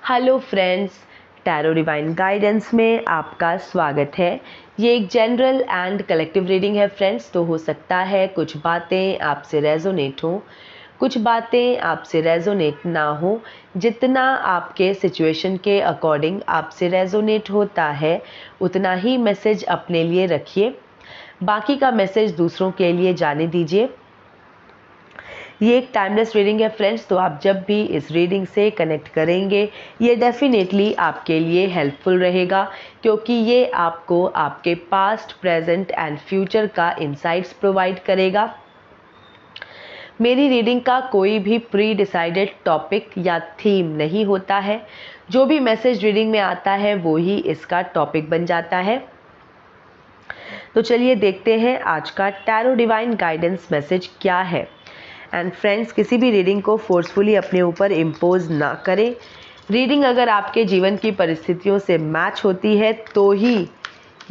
Hello friends, tarot divine guidance में आपका स्वागत है। ये एक जनरल एंड कलेक्टिव रीडिंग है फ्रेंड्स। तो हो सकता है कुछ बातें आपसे रेजोनेट हो, कुछ बातें आपसे रेजोनेट ना हो। जितना आपके सिचुएशन के अकॉर्डिंग आपसे रेजोनेट होता है उतना ही मैसेज अपने लिए रखिए, बाकी का मैसेज दूसरों के लिए जाने दीजिए। ये एक टाइमलेस रीडिंग है फ्रेंड्स, तो आप जब भी इस रीडिंग से कनेक्ट करेंगे ये डेफिनेटली आपके लिए हेल्पफुल रहेगा, क्योंकि ये आपको आपके पास्ट, प्रेजेंट एंड फ्यूचर का इंसाइट्स प्रोवाइड करेगा। मेरी रीडिंग का कोई भी प्री डिसाइडेड टॉपिक या थीम नहीं होता है। जो भी मैसेज रीडिंग में आता है वो ही इसका टॉपिक बन जाता है। तो चलिए देखते हैं आज का टैरो डिवाइन गाइडेंस मैसेज क्या है। एंड फ्रेंड्स, किसी भी रीडिंग को फोर्सफुली अपने ऊपर इम्पोज ना करें। रीडिंग अगर आपके जीवन की परिस्थितियों से मैच होती है तो ही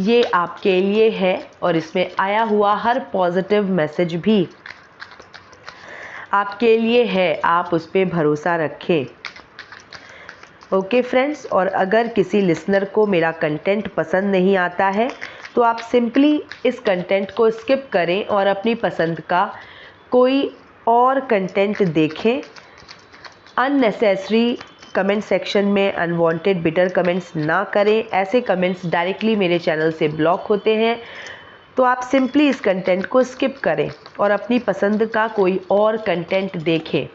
ये आपके लिए है, और इसमें आया हुआ हर पॉजिटिव मैसेज भी आपके लिए है। आप उस पर भरोसा रखें। ओके फ्रेंड्स, और अगर किसी लिसनर को मेरा कंटेंट पसंद नहीं आता है तो आप सिंपली इस कंटेंट को स्किप करें और अपनी पसंद का कोई और कंटेंट देखें। अननेसेसरी कमेंट सेक्शन में अनवांटेड बिटर कमेंट्स ना करें। ऐसे कमेंट्स डायरेक्टली मेरे चैनल से ब्लॉक होते हैं। तो आप सिंपली इस कंटेंट को स्किप करें और अपनी पसंद का कोई और कंटेंट देखें।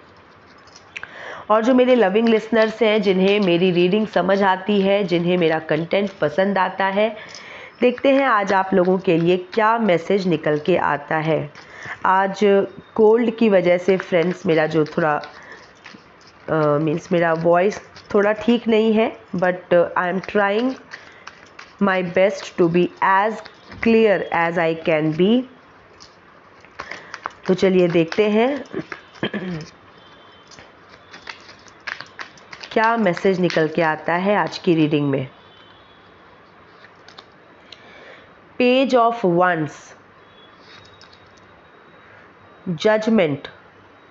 और जो मेरे लविंग लिसनर्स हैं, जिन्हें मेरी रीडिंग समझ आती है, जिन्हें मेरा कंटेंट पसंद आता है, देखते हैं आज आप लोगों के लिए क्या मैसेज निकल के आता है। आज कोल्ड की वजह से फ्रेंड्स मेरा जो थोड़ा मीन्स मेरा वॉइस थोड़ा ठीक नहीं है, but I am trying my best to be as clear as I can be. तो चलिए देखते हैं क्या मैसेज निकल के आता है आज की रीडिंग में। Page of wands, judgement,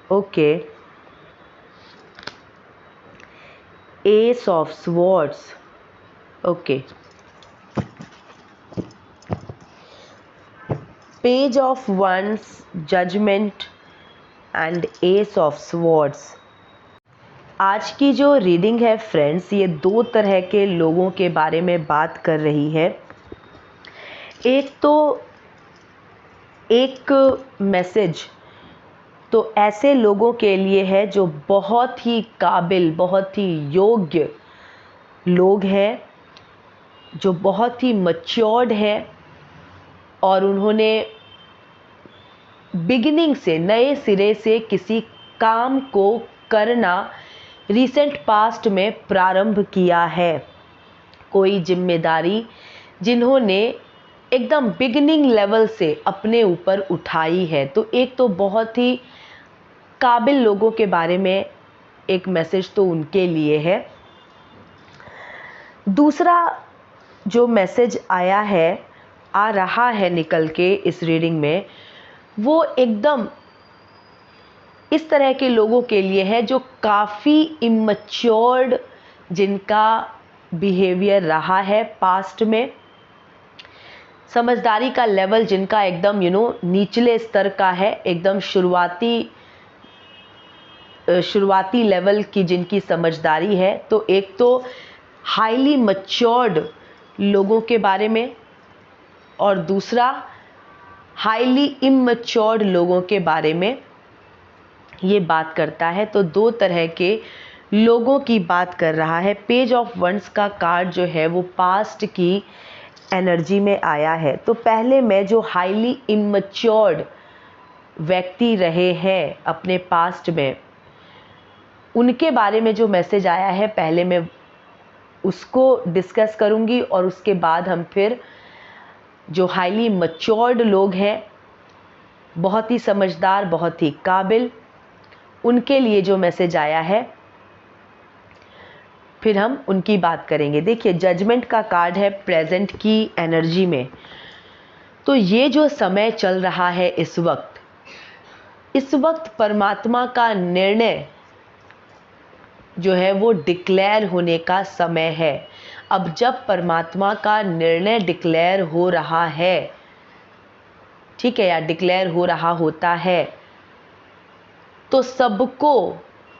okay, ace of swords, okay, page of wands, judgement and ace of swords. आज की जो रीडिंग है फ्रेंड्स, ये दो तरह के लोगों के बारे में बात कर रही है। एक मैसेज तो ऐसे लोगों के लिए है जो बहुत ही काबिल, बहुत ही योग्य लोग हैं, जो बहुत ही मैच्योर्ड है, और उन्होंने बिगिनिंग से, नए सिरे से किसी काम को करना रिसेंट पास्ट में प्रारंभ किया है। कोई जिम्मेदारी जिन्होंने एकदम बिगिनिंग लेवल से अपने ऊपर उठाई है। तो एक तो बहुत ही काबिल लोगों के बारे में एक मैसेज तो उनके लिए है। दूसरा जो मैसेज आया है, आ रहा है निकल के इस रीडिंग में, वो एकदम इस तरह के लोगों के लिए है जो काफ़ी इमैच्योर्ड, जिनका बिहेवियर रहा है पास्ट में, समझदारी का लेवल जिनका एकदम निचले स्तर का है, एकदम शुरुआती लेवल की जिनकी समझदारी है। तो एक तो हाईली मैच्योर्ड लोगों के बारे में, और दूसरा हाईली इमैच्योर्ड लोगों के बारे में ये बात करता है। तो दो तरह के लोगों की बात कर रहा है। पेज ऑफ वंस का कार्ड जो है वो पास्ट की एनर्जी में आया है। तो पहले मैं जो हाईली इमैच्योर्ड व्यक्ति रहे हैं अपने पास्ट में, उनके बारे में जो मैसेज आया है, पहले मैं उसको डिस्कस करूंगी, और उसके बाद हम फिर जो हाईली मैच्योर्ड लोग हैं, बहुत ही समझदार, बहुत ही काबिल, उनके लिए जो मैसेज आया है, फिर हम उनकी बात करेंगे। देखिए, जजमेंट का कार्ड है प्रेजेंट की एनर्जी में। तो ये जो समय चल रहा है इस वक्त परमात्मा का निर्णय जो है वो डिक्लेयर होने का समय है। अब जब परमात्मा का निर्णय डिक्लेयर हो रहा है, ठीक है, या डिक्लेयर हो रहा होता है, तो सबको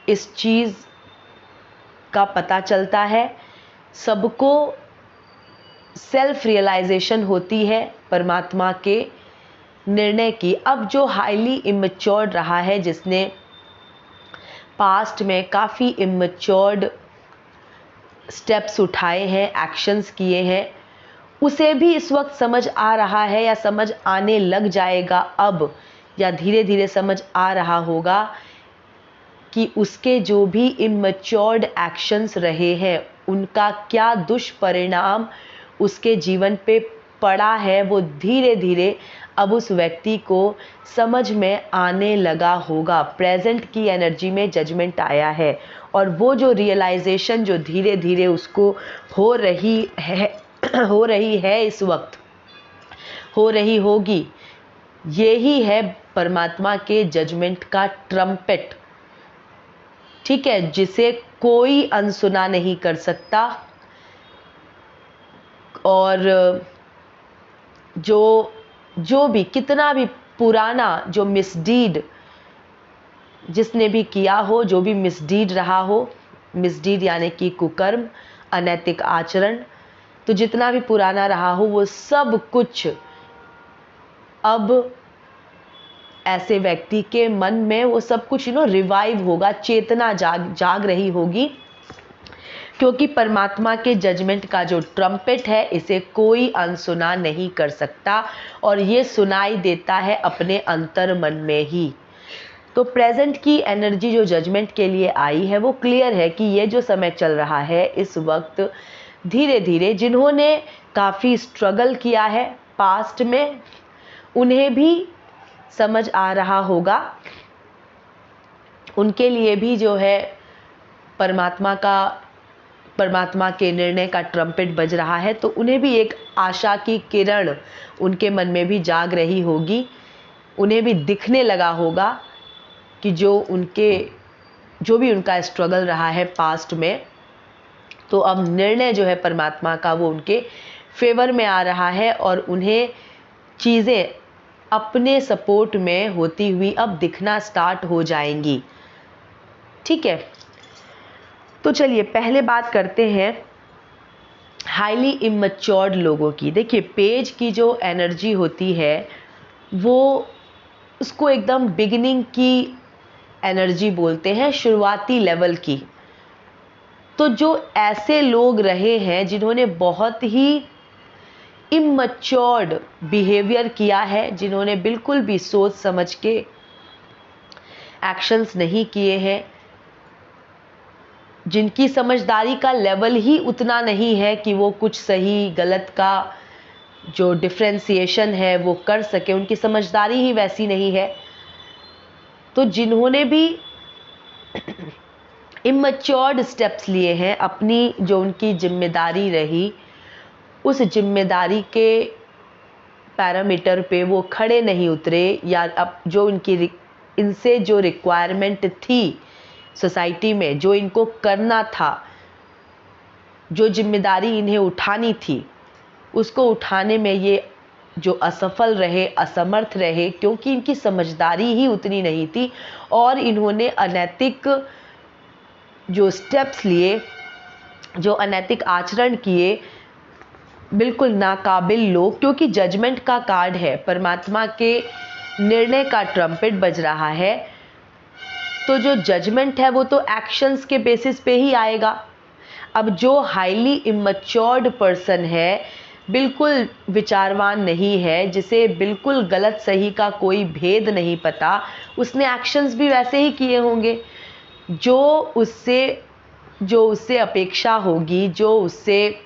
इस चीज़ का पता चलता है, सबको सेल्फ रियलाइजेशन होती है परमात्मा के निर्णय की। अब जो हाईली इमेच्योर्ड रहा है, जिसने पास्ट में काफ़ी इमेच्योर्ड स्टेप्स उठाए हैं, एक्शंस किए हैं, उसे भी इस वक्त समझ आ रहा है या समझ आने लग जाएगा अब, या धीरे धीरे समझ आ रहा होगा कि उसके जो भी इमेच्योर्ड एक्शंस रहे हैं उनका क्या दुष्परिणाम उसके जीवन पे पड़ा है, वो धीरे धीरे अब उस व्यक्ति को समझ में आने लगा होगा। प्रेजेंट की एनर्जी में जजमेंट आया है और वो जो रियलाइजेशन जो धीरे धीरे उसको हो रही है इस वक्त, हो रही होगी, यही है परमात्मा के जजमेंट का ट्रम्पेट, ठीक है, जिसे कोई अनसुना नहीं कर सकता। और जो भी कितना भी पुराना जो मिसडीड जिसने भी किया हो, जो भी मिसडीड रहा हो, मिसडीड यानी कि कुकर्म, अनैतिक आचरण, तो जितना भी पुराना रहा हो वो सब कुछ अब ऐसे व्यक्ति के मन में वो सब कुछ रिवाइव होगा, चेतना जाग रही होगी, क्योंकि परमात्मा के जजमेंट का जो ट्रम्पेट है इसे कोई अनसुना नहीं कर सकता और ये सुनाई देता है अपने अंतर मन में ही। तो प्रेजेंट की एनर्जी जो जजमेंट के लिए आई है वो क्लियर है कि ये जो समय चल रहा है इस वक्त, धीरे धीरे जिन्होंने काफ़ी स्ट्रगल किया है पास्ट में, उन्हें भी समझ आ रहा होगा, उनके लिए भी जो है परमात्मा के निर्णय का ट्रम्पेट बज रहा है, तो उन्हें भी एक आशा की किरण उनके मन में भी जाग रही होगी, उन्हें भी दिखने लगा होगा कि जो भी उनका स्ट्रगल रहा है पास्ट में, तो अब निर्णय जो है परमात्मा का वो उनके फेवर में आ रहा है और उन्हें चीज़ें अपने सपोर्ट में होती हुई अब दिखना स्टार्ट हो जाएंगी, ठीक है। तो चलिए पहले बात करते हैं हाईली इमेच्योर्ड लोगों की। देखिए पेज की जो एनर्जी होती है वो उसको एकदम बिगिनिंग की एनर्जी बोलते हैं, शुरुआती लेवल की। तो जो ऐसे लोग रहे हैं जिन्होंने बहुत ही इमेच्योर्ड बिहेवियर किया है, जिन्होंने बिल्कुल भी सोच समझ के एक्शंस नहीं किए हैं, जिनकी समझदारी का लेवल ही उतना नहीं है कि वो कुछ सही गलत का जो डिफ्रेंसिएशन है वो कर सके, उनकी समझदारी ही वैसी नहीं है। तो जिन्होंने भी इमेच्योर्ड स्टेप्स लिए हैं, अपनी जो उनकी जिम्मेदारी रही उस जिम्मेदारी के पैरामीटर पे वो खड़े नहीं उतरे, या अब जो इनसे जो रिक्वायरमेंट थी सोसाइटी में, जो इनको करना था, जो जिम्मेदारी इन्हें उठानी थी, उसको उठाने में ये जो असफल रहे, असमर्थ रहे, क्योंकि इनकी समझदारी ही उतनी नहीं थी और इन्होंने अनैतिक जो स्टेप्स लिए, जो अनैतिक आचरण किए, बिल्कुल नाकाबिल लोग, क्योंकि जजमेंट का कार्ड है, परमात्मा के निर्णय का ट्रम्पेट बज रहा है, तो जो जजमेंट है वो तो एक्शंस के बेसिस पे ही आएगा। अब जो हाईली इमेच्योर्ड पर्सन है, बिल्कुल विचारवान नहीं है, जिसे बिल्कुल गलत सही का कोई भेद नहीं पता, उसने एक्शंस भी वैसे ही किए होंगे जो उससे अपेक्षा होगी, जो उससे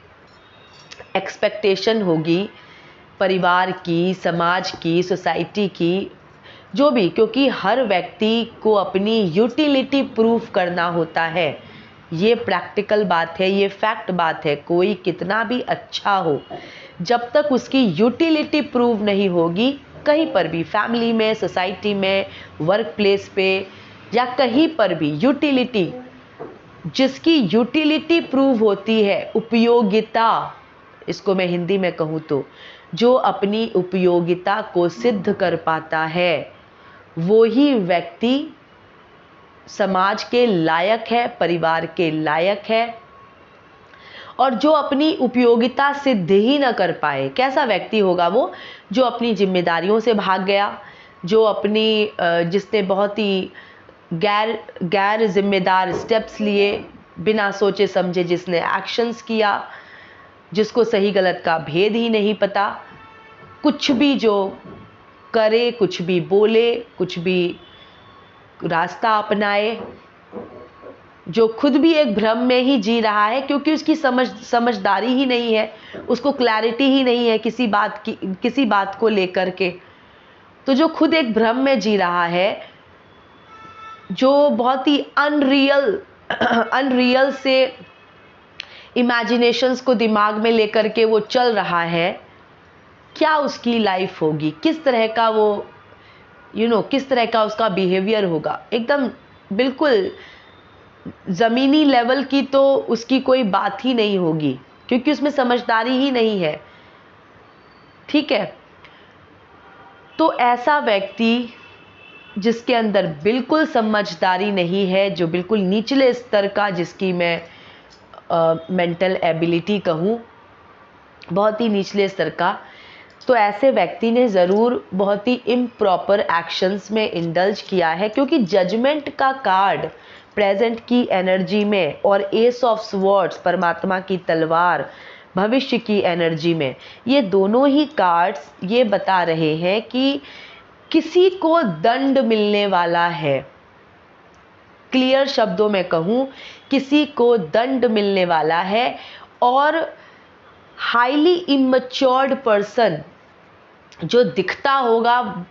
एक्सपेक्टेशन होगी परिवार की, समाज की, सोसाइटी की, जो भी, क्योंकि हर व्यक्ति को अपनी यूटिलिटी प्रूफ करना होता है। ये प्रैक्टिकल बात है, ये फैक्ट बात है। कोई कितना भी अच्छा हो, जब तक उसकी यूटिलिटी प्रूव नहीं होगी, कहीं पर भी, फैमिली में, सोसाइटी में, वर्क प्लेस पे, या कहीं पर भी यूटिलिटी जिसकी यूटिलिटी प्रूव होती है, उपयोगिता, इसको मैं हिंदी में कहूँ तो जो अपनी उपयोगिता को सिद्ध कर पाता है, वो ही व्यक्ति समाज के लायक है, परिवार के लायक है। और जो अपनी उपयोगिता सिद्ध ही न कर पाए, कैसा व्यक्ति होगा वो? जो अपनी जिम्मेदारियों से भाग गया, जो अपनी जिसने बहुत ही गैर जिम्मेदार स्टेप्स लिए, बिना सोचे समझे जिसने एक्शंस किया, जिसको सही गलत का भेद ही नहीं पता, कुछ भी जो करे, कुछ भी बोले, कुछ भी रास्ता अपनाए, जो खुद भी एक भ्रम में ही जी रहा है, क्योंकि उसकी समझदारी ही नहीं है, उसको क्लैरिटी ही नहीं है किसी बात को लेकर के। तो जो खुद एक भ्रम में जी रहा है, जो बहुत ही अनरियल से इमेजिनेशंस को दिमाग में लेकर के वो चल रहा है, क्या उसकी लाइफ होगी, किस तरह का वो किस तरह का उसका बिहेवियर होगा? एकदम बिल्कुल ज़मीनी लेवल की तो उसकी कोई बात ही नहीं होगी, क्योंकि उसमें समझदारी ही नहीं है। ठीक है, तो ऐसा व्यक्ति जिसके अंदर बिल्कुल समझदारी नहीं है, जो बिल्कुल निचले स्तर का, जिसकी मैं मेंटल एबिलिटी कहूँ, बहुत ही निचले स्तर का, तो ऐसे व्यक्ति ने ज़रूर बहुत ही इम्प्रॉपर एक्शंस में इंडल्ज किया है, क्योंकि जजमेंट का कार्ड प्रेजेंट की एनर्जी में और एस ऑफ स्वॉर्ड्स परमात्मा की तलवार भविष्य की एनर्जी में, ये दोनों ही कार्ड्स ये बता रहे हैं कि किसी को दंड मिलने वाला है। क्लियर शब्दों में कहूँ, किसी को दंड मिलने वाला है। और हाईली इमैच्योर्ड पर्सन जो दिखता होगा,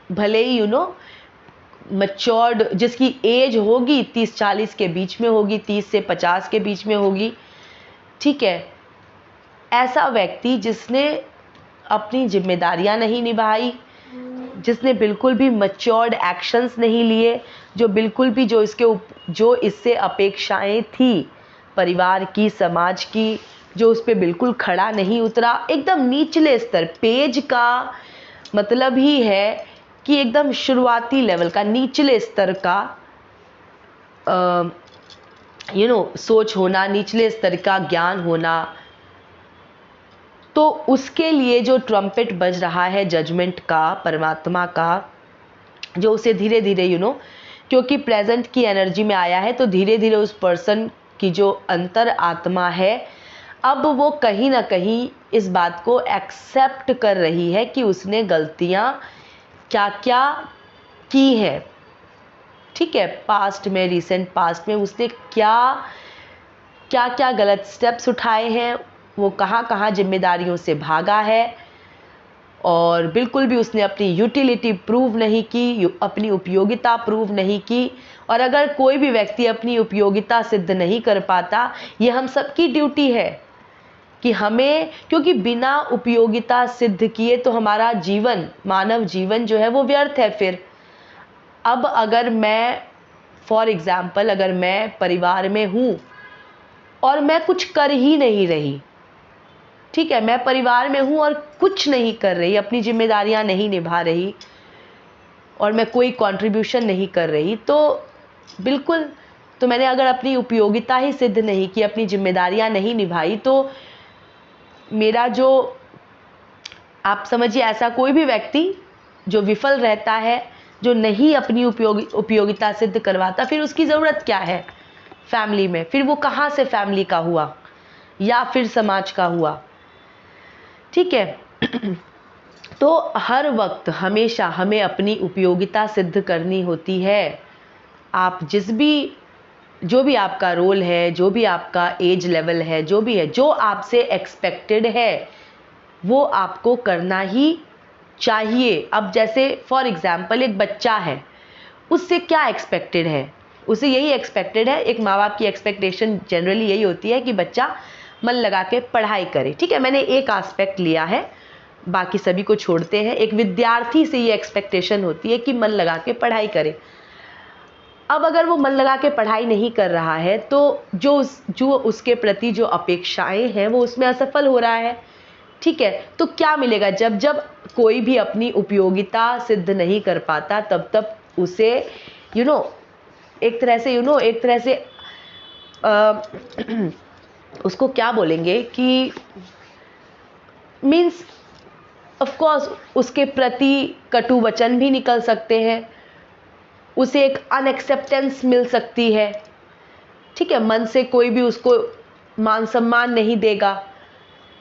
भले ही मैच्योर्ड, जिसकी एज होगी 30-40 के बीच में होगी, 30 से 50 के बीच में होगी, ठीक है, ऐसा व्यक्ति जिसने अपनी जिम्मेदारियां नहीं निभाई, जिसने बिल्कुल भी मैच्योर्ड एक्शंस नहीं लिए, जो बिल्कुल भी जो इससे अपेक्षाएं थी परिवार की, समाज की, जो उस पर बिल्कुल खड़ा नहीं उतरा, एकदम निचले स्तर, पेज का मतलब ही है कि एकदम शुरुआती लेवल का, निचले स्तर का सोच होना, निचले स्तर का ज्ञान होना। तो उसके लिए जो ट्रम्पेट बज रहा है जजमेंट का, परमात्मा का, जो उसे धीरे धीरे क्योंकि प्रेजेंट की एनर्जी में आया है, तो धीरे धीरे उस पर्सन की जो अंतर आत्मा है, अब वो कहीं ना कहीं इस बात को एक्सेप्ट कर रही है कि उसने गलतियां क्या क्या की है। ठीक है, पास्ट में, रिसेंट पास्ट में उसने क्या क्या गलत स्टेप्स उठाए हैं, वो कहाँ कहाँ जिम्मेदारियों से भागा है, और बिल्कुल भी उसने अपनी यूटिलिटी प्रूव नहीं की, अपनी उपयोगिता प्रूव नहीं की। और अगर कोई भी व्यक्ति अपनी उपयोगिता सिद्ध नहीं कर पाता, ये हम सबकी ड्यूटी है कि हमें, क्योंकि बिना उपयोगिता सिद्ध किए तो हमारा जीवन, मानव जीवन जो है वो व्यर्थ है। फिर अब अगर मैं, फॉर एग्जाम्पल, अगर मैं परिवार में हूँ और मैं कुछ कर ही नहीं रही, ठीक है, मैं परिवार में हूँ और कुछ नहीं कर रही, अपनी जिम्मेदारियां नहीं निभा रही, और मैं कोई कंट्रीब्यूशन नहीं कर रही, तो बिल्कुल, तो मैंने अगर अपनी उपयोगिता ही सिद्ध नहीं की, अपनी जिम्मेदारियां नहीं निभाई, तो मेरा जो, आप समझिए, ऐसा कोई भी व्यक्ति जो विफल रहता है, जो नहीं अपनी उपयोगिता सिद्ध करवाता, फिर उसकी ज़रूरत क्या है फैमिली में? फिर वो कहाँ से फैमिली का हुआ या फिर समाज का हुआ? ठीक है। तो हर वक्त हमेशा हमें अपनी उपयोगिता सिद्ध करनी होती है। आप जो भी आपका रोल है, जो भी आपका एज लेवल है, जो भी है, जो आपसे एक्सपेक्टेड है, वो आपको करना ही चाहिए। अब जैसे फॉर एग्जाम्पल एक बच्चा है, उससे क्या एक्सपेक्टेड है? उसे यही एक्सपेक्टेड है, एक माँ बाप की एक्सपेक्टेशन जनरली यही होती है कि बच्चा मन लगा के पढ़ाई करे। ठीक है, मैंने एक एस्पेक्ट लिया है, बाकी सभी को छोड़ते हैं। एक विद्यार्थी से ये एक्सपेक्टेशन होती है कि मन लगा के पढ़ाई करे। अब अगर वो मन लगा के पढ़ाई नहीं कर रहा है तो जो उसके प्रति जो अपेक्षाएं हैं वो उसमें असफल हो रहा है। ठीक है, तो क्या मिलेगा? जब जब कोई भी अपनी उपयोगिता सिद्ध नहीं कर पाता तब तब उसे एक तरह से उसको क्या बोलेंगे कि मीन्स ऑफ कोर्स उसके प्रति कटु वचन भी निकल सकते हैं, उसे एक अनएक्सेप्टेंस मिल सकती है। ठीक है, मन से कोई भी उसको मान सम्मान नहीं देगा।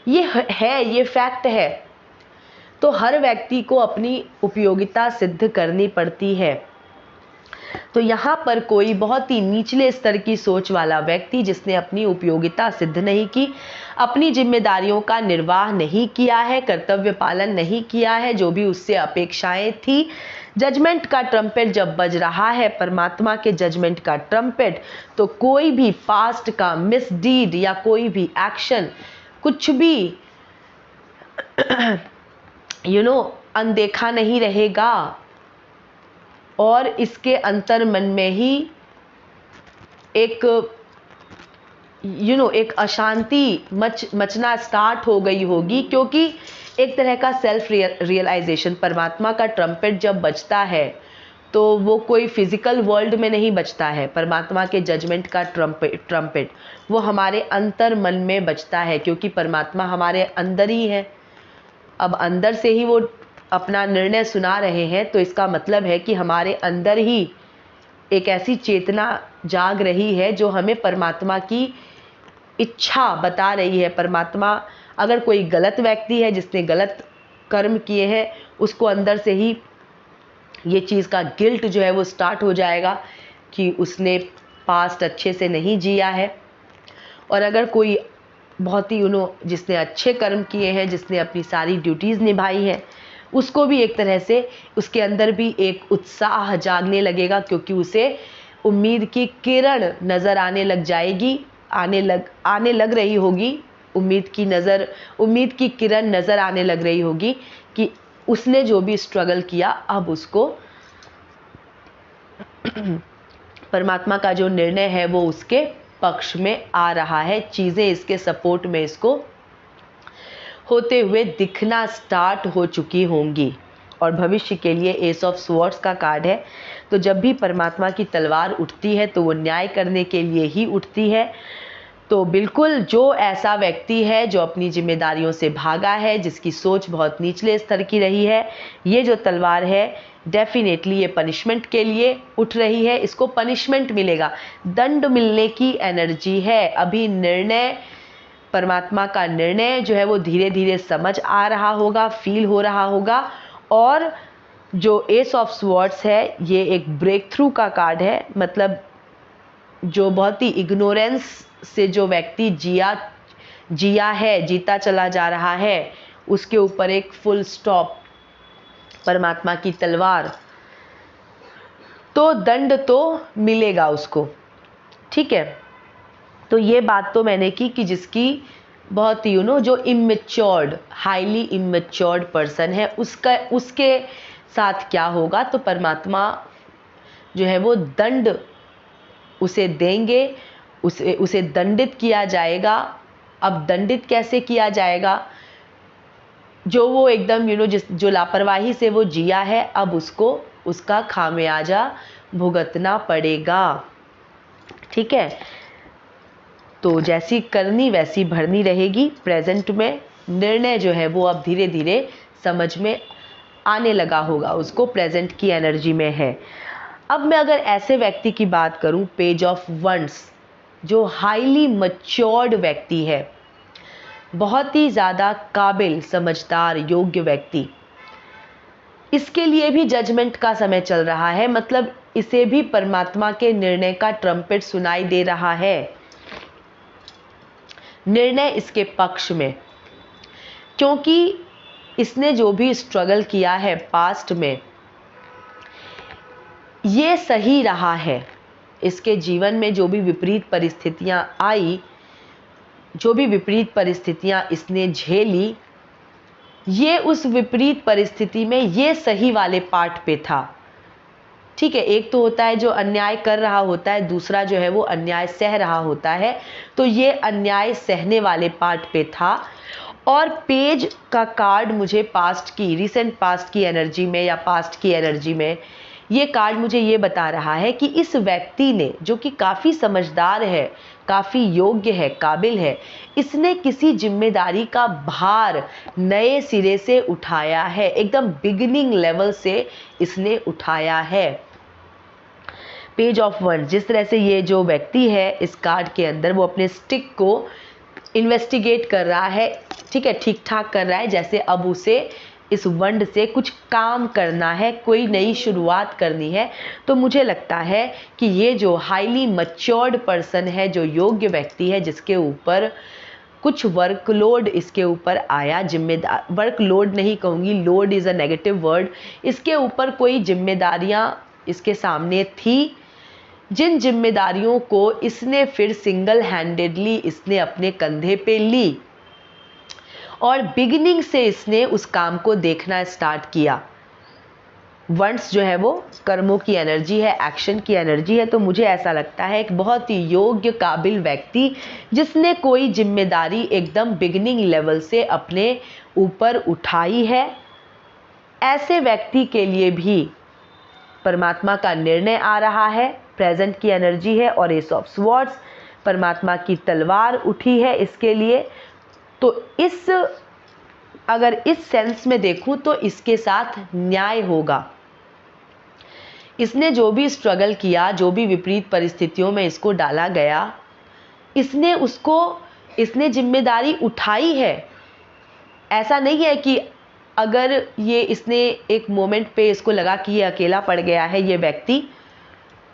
ये फैक्ट है। तो हर व्यक्ति को अपनी उपयोगिता सिद्ध करनी पड़ती है। तो यहाँ पर कोई बहुत ही निचले स्तर की सोच वाला व्यक्ति जिसने अपनी उपयोगिता सिद्ध नहीं की, अपनी जिम्मेदारियों का निर्वाह नहीं किया है, कर्तव्य पालन नहीं किया है, जो भी उससे अपेक्षाएं थी, जजमेंट का ट्रम्पेट जब बज रहा है, परमात्मा के जजमेंट का ट्रम्पेट, तो कोई भी पास्ट का मिसडीड या कोई भी एक्शन कुछ भी अनदेखा नहीं रहेगा और इसके अंतर मन में ही एक एक अशांति मचना स्टार्ट हो गई होगी, क्योंकि एक तरह का सेल्फ रियलाइजेशन, परमात्मा का ट्रम्पेट जब बजता है तो वो कोई फिजिकल वर्ल्ड में नहीं बजता है। परमात्मा के जजमेंट का ट्रम्पेट वो हमारे अंतर मन में बजता है, क्योंकि परमात्मा हमारे अंदर ही है। अब अंदर से ही वो अपना निर्णय सुना रहे हैं, तो इसका मतलब है कि हमारे अंदर ही एक ऐसी चेतना जाग रही है जो हमें परमात्मा की इच्छा बता रही है। परमात्मा, अगर कोई गलत व्यक्ति है जिसने गलत कर्म किए हैं, उसको अंदर से ही ये चीज़ का गिल्ट जो है वो स्टार्ट हो जाएगा कि उसने पास्ट अच्छे से नहीं जिया है। और अगर कोई बहुत ही जिसने अच्छे कर्म किए हैं, जिसने अपनी सारी ड्यूटीज़ निभाई हैं, उसको भी एक तरह से उसके अंदर भी एक उत्साह जागने लगेगा, क्योंकि उसे उम्मीद की किरण नज़र आने लग जाएगी, आने लग रही होगी, उम्मीद की किरण नज़र आने लग रही होगी कि उसने जो भी स्ट्रगल किया अब उसको परमात्मा का जो निर्णय है वो उसके पक्ष में आ रहा है, चीज़ें इसके सपोर्ट में इसको होते हुए दिखना स्टार्ट हो चुकी होंगी। और भविष्य के लिए एस ऑफ स्वॉर्ड्स का कार्ड है। तो जब भी परमात्मा की तलवार उठती है तो वो न्याय करने के लिए ही उठती है। तो बिल्कुल जो ऐसा व्यक्ति है जो अपनी जिम्मेदारियों से भागा है, जिसकी सोच बहुत निचले स्तर की रही है, ये जो तलवार है डेफिनेटली ये पनिशमेंट के लिए उठ रही है, इसको पनिशमेंट मिलेगा, दंड मिलने की एनर्जी है। अभी निर्णय, परमात्मा का निर्णय जो है वो धीरे धीरे समझ आ रहा होगा, फील हो रहा होगा। और जो एस ऑफ स्वॉर्ड्स है ये एक ब्रेक थ्रू का कार्ड है, मतलब जो बहुत ही इग्नोरेंस से जो व्यक्ति जीता चला जा रहा है, उसके ऊपर एक फुल स्टॉप, परमात्मा की तलवार। तो दंड तो मिलेगा उसको। ठीक है, तो ये बात तो मैंने की कि जिसकी बहुत ही जो इमेच्योर्ड, हाईली इमेच्योर्ड पर्सन है, उसके साथ क्या होगा, तो परमात्मा जो है वो दंड उसे देंगे, उसे दंडित किया जाएगा। अब दंडित कैसे किया जाएगा? जो वो एकदम जो लापरवाही से वो जिया है, अब उसको उसका खामियाजा भुगतना पड़ेगा। ठीक है, तो जैसी करनी वैसी भरनी रहेगी। प्रेजेंट में निर्णय जो है वो अब धीरे धीरे समझ में आने लगा होगा, उसको प्रेजेंट की एनर्जी में है। अब मैं अगर ऐसे व्यक्ति की बात करूं, पेज ऑफ वंड्स, जो हाईली मैच्योर्ड व्यक्ति है, बहुत ही ज़्यादा काबिल, समझदार, योग्य व्यक्ति, इसके लिए भी जजमेंट का समय चल रहा है। मतलब इसे भी परमात्मा के निर्णय का ट्रम्पेट सुनाई दे रहा है, निर्णय इसके पक्ष में, क्योंकि इसने जो भी स्ट्रगल किया है पास्ट में, ये सही रहा है। इसके जीवन में जो भी विपरीत परिस्थितियां आई, जो भी विपरीत परिस्थितियां इसने झेली, ये उस विपरीत परिस्थिति में ये सही वाले पार्ट पे था। ठीक है, एक तो होता है जो अन्याय कर रहा होता है, दूसरा जो है वो अन्याय सह रहा होता है। तो ये अन्याय सहने वाले पार्ट पे था। और पेज का कार्ड मुझे पास्ट की, रिसेंट पास्ट की एनर्जी में या पास्ट की एनर्जी में ये कार्ड मुझे ये बता रहा है कि इस व्यक्ति ने, जो कि काफ़ी समझदार है, काफ़ी योग्य है, काबिल है, इसने किसी जिम्मेदारी का भार नए सिरे से उठाया है, एकदम बिगिनिंग लेवल से इसने उठाया है। पेज ऑफ वंड्स, जिस तरह से ये जो व्यक्ति है इस कार्ड के अंदर, वो अपने स्टिक को इन्वेस्टिगेट कर रहा है, ठीक है, ठीक ठाक कर रहा है, जैसे अब उसे इस वंड से कुछ काम करना है, कोई नई शुरुआत करनी है। तो मुझे लगता है कि ये जो हाईली मैच्योर्ड पर्सन है, जो योग्य व्यक्ति है, जिसके ऊपर कुछ वर्कलोड इसके ऊपर आया, जिम्मेदार, वर्कलोड नहीं कहूँगी, load is a negative word, इसके ऊपर कोई जिम्मेदारियाँ इसके सामने थी, जिन जिम्मेदारियों को इसने फिर सिंगल हैंडेडली इसने अपने कंधे पे ली और बिगिनिंग से इसने उस काम को देखना स्टार्ट किया। वंस जो है वो कर्मों की एनर्जी है, एक्शन की एनर्जी है। तो मुझे ऐसा लगता है एक बहुत ही योग्य, काबिल व्यक्ति, जिसने कोई जिम्मेदारी एकदम बिगिनिंग लेवल से अपने ऊपर उठाई है। ऐसे व्यक्ति के लिए भी परमात्मा का निर्णय आ रहा है। प्रेजेंट की एनर्जी है और एस ऑफ स्वॉर्ड्स, परमात्मा की तलवार उठी है इसके लिए। तो अगर इस सेंस में देखूं तो इसके साथ न्याय होगा। इसने जो भी स्ट्रगल किया, जो भी विपरीत परिस्थितियों में इसको डाला गया, इसने जिम्मेदारी उठाई है। ऐसा नहीं है कि अगर ये इसने एक मोमेंट पे इसको लगा कि ये अकेला पड़ गया है ये व्यक्ति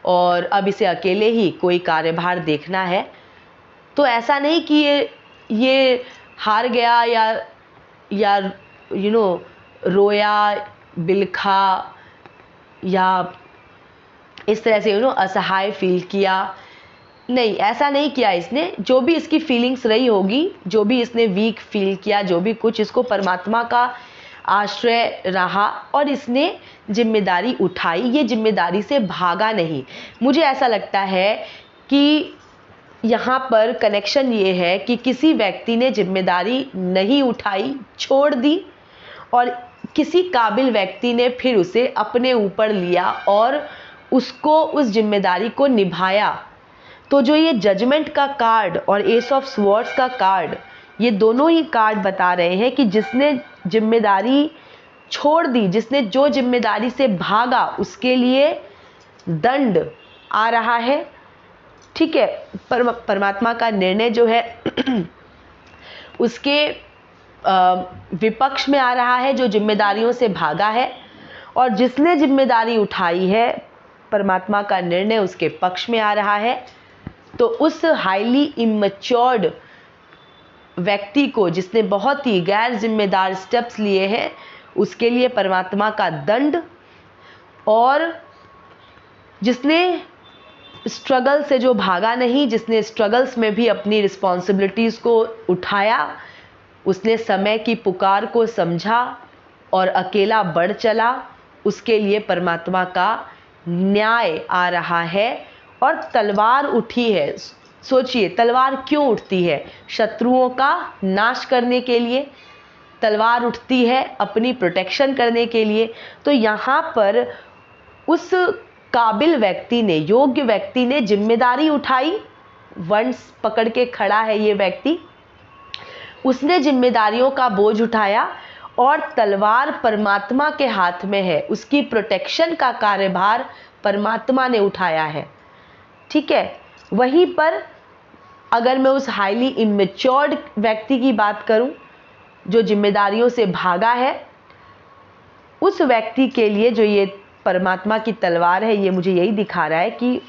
और अब इसे अकेले ही कोई कार्यभार देखना है, तो ऐसा नहीं कि ये हार गया या रोया, बिलखा या इस तरह से असहाय फील किया। नहीं, ऐसा नहीं किया इसने। जो भी इसकी फीलिंग्स रही होगी, जो भी इसने वीक फील किया, जो भी कुछ, इसको परमात्मा का आश्रय रहा और इसने जिम्मेदारी उठाई। ये जिम्मेदारी से भागा नहीं। मुझे ऐसा लगता है कि यहाँ पर कनेक्शन ये है कि किसी व्यक्ति ने जिम्मेदारी नहीं उठाई, छोड़ दी, और किसी काबिल व्यक्ति ने फिर उसे अपने ऊपर लिया और उसको, उस जिम्मेदारी को निभाया। तो जो ये जजमेंट का कार्ड और एस ऑफ स्वॉर्ड्स का कार्ड, ये दोनों ही कार्ड बता रहे हैं कि जिसने जिम्मेदारी छोड़ दी, जिसने जो जिम्मेदारी से भागा, उसके लिए दंड आ रहा है। ठीक है, परमात्मा का निर्णय जो है उसके विपक्ष में आ रहा है, जो जिम्मेदारियों से भागा है, और जिसने जिम्मेदारी उठाई है, परमात्मा का निर्णय उसके पक्ष में आ रहा है। तो उस हाईली इमैच्योर्ड व्यक्ति को, जिसने बहुत ही गैर जिम्मेदार स्टेप्स लिए हैं, उसके लिए परमात्मा का दंड, और जिसने स्ट्रगल से जो भागा नहीं, जिसने स्ट्रगल्स में भी अपनी रिस्पॉन्सिबिलिटीज़ को उठाया, उसने समय की पुकार को समझा और अकेला बढ़ चला, उसके लिए परमात्मा का न्याय आ रहा है और तलवार उठी है। सोचिए, तलवार क्यों उठती है? शत्रुओं का नाश करने के लिए तलवार उठती है, अपनी प्रोटेक्शन करने के लिए। तो यहाँ पर उस काबिल व्यक्ति ने, योग्य व्यक्ति ने जिम्मेदारी उठाई। वंस पकड़ के खड़ा है ये व्यक्ति, उसने जिम्मेदारियों का बोझ उठाया और तलवार परमात्मा के हाथ में है, उसकी प्रोटेक्शन का कार्यभार परमात्मा ने उठाया है। ठीक है, वहीं पर अगर मैं उस हाईली इमेच्योर्ड व्यक्ति की बात करूं, जो जिम्मेदारियों से भागा है, उस व्यक्ति के लिए जो ये परमात्मा की तलवार है, ये मुझे यही दिखा रहा है कि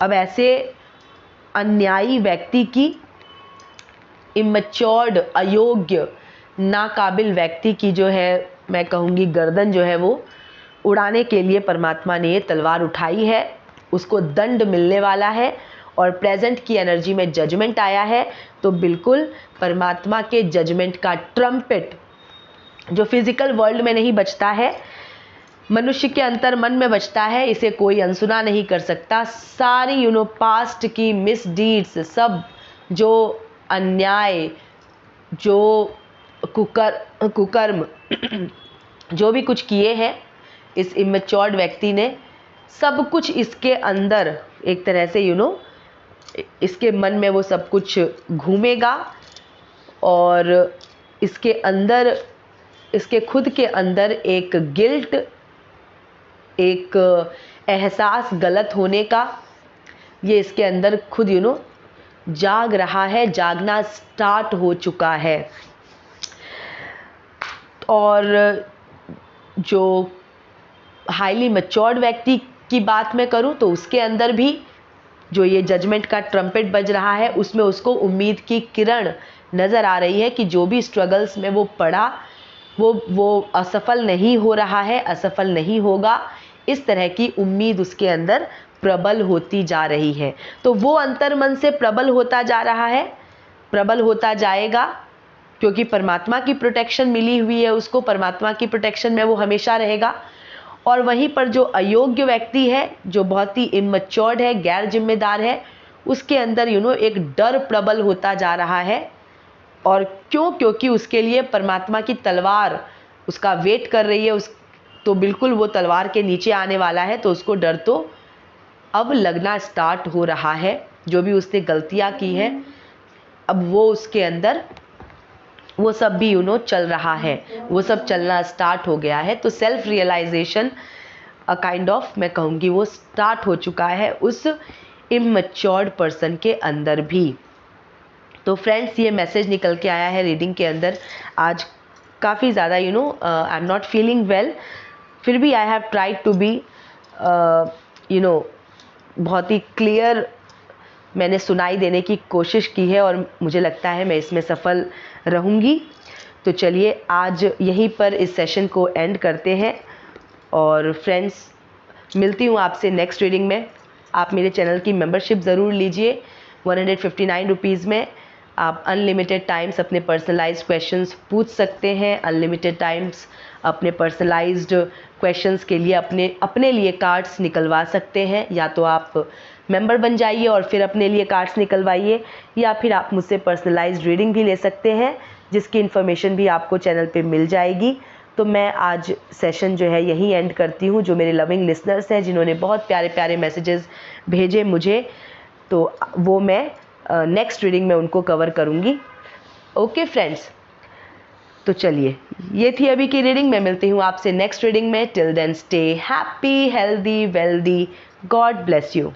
अब ऐसे अन्यायी व्यक्ति की, इमेच्योर्ड, अयोग्य, नाकाबिल व्यक्ति की जो है, मैं कहूँगी गर्दन जो है वो उड़ाने के लिए परमात्मा ने ये तलवार उठाई है। उसको दंड मिलने वाला है और प्रेजेंट की एनर्जी में जजमेंट आया है। तो बिल्कुल परमात्मा के जजमेंट का ट्रम्पेट, जो फिजिकल वर्ल्ड में नहीं बजता है, मनुष्य के अंतर मन में बचता है, इसे कोई अनसुना नहीं कर सकता। सारी पास्ट की मिसडीड्स, सब जो अन्याय, जो कुकर्म जो भी कुछ किए हैं इस इमेच्योर्ड व्यक्ति ने, सब कुछ इसके अंदर एक तरह से इसके मन में वो सब कुछ घूमेगा और इसके अंदर, इसके खुद के अंदर एक गिल्ट, एक एहसास गलत होने का, ये इसके अंदर खुद जाग रहा है, जागना स्टार्ट हो चुका है। और जो हाईली मैच्योर्ड व्यक्ति की बात मैं करूं तो उसके अंदर भी जो ये जजमेंट का ट्रम्पेट बज रहा है, उसमें उसको उम्मीद की किरण नज़र आ रही है कि जो भी स्ट्रगल्स में वो पड़ा वो असफल नहीं हो रहा है, असफल नहीं होगा। इस तरह की उम्मीद उसके अंदर प्रबल होती जा रही है। तो वो अंतर्मन से प्रबल होता जा रहा है, प्रबल होता जाएगा, क्योंकि परमात्मा की प्रोटेक्शन मिली हुई है उसको, परमात्मा की प्रोटेक्शन में वो हमेशा रहेगा। और वहीं पर जो अयोग्य व्यक्ति है, जो बहुत ही इमैच्योर्ड है, गैर जिम्मेदार है, उसके अंदर एक डर प्रबल होता जा रहा है। और क्योंकि उसके लिए परमात्मा की तलवार उसका वेट कर रही है, तो बिल्कुल वो तलवार के नीचे आने वाला है, तो उसको डर तो अब लगना स्टार्ट हो रहा है। जो भी उसने गलतियां की हैं, अब वो उसके अंदर वो सब भी चल रहा है, वो सब चलना स्टार्ट हो गया है। तो सेल्फ रियलाइजेशन काइंड ऑफ मैं कहूँगी वो स्टार्ट हो चुका है उस इमैच्योर्ड पर्सन के अंदर भी। तो फ्रेंड्स, ये मैसेज निकल के आया है रीडिंग के अंदर। आज काफ़ी ज़्यादा I am not feeling well, फिर भी I have tried to be बहुत ही क्लियर मैंने सुनाई देने की कोशिश की है और मुझे लगता है मैं इसमें सफल रहूँगी। तो चलिए आज यहीं पर इस सेशन को एंड करते हैं और फ्रेंड्स मिलती हूँ आपसे नेक्स्ट रीडिंग में। आप मेरे चैनल की मेंबरशिप ज़रूर लीजिए। 159 रुपीज़ में आप अनलिमिटेड टाइम्स अपने पर्सनलाइज्ड क्वेश्चंस पूछ सकते हैं, अनलिमिटेड टाइम्स अपने पर्सनलाइज्ड क्वेश्चंस के लिए अपने लिए कार्ड्स निकलवा सकते हैं। या तो आप मेंबर बन जाइए और फिर अपने लिए कार्ड्स निकलवाइए, या फिर आप मुझसे पर्सनलाइज्ड रीडिंग भी ले सकते हैं, जिसकी इन्फॉर्मेशन भी आपको चैनल पे मिल जाएगी। तो मैं आज सेशन जो है यहीं एंड करती हूँ। जो मेरे लविंग लिसनर्स हैं, जिन्होंने बहुत प्यारे प्यारे मैसेजेस भेजे मुझे, तो वो मैं नेक्स्ट रीडिंग में उनको कवर करूँगी। ओके फ्रेंड्स, तो चलिए ये थी अभी की रीडिंग। मैं मिलती हूँ आपसे नेक्स्ट रीडिंग में। Till then stay happy, healthy, wealthy. God bless you.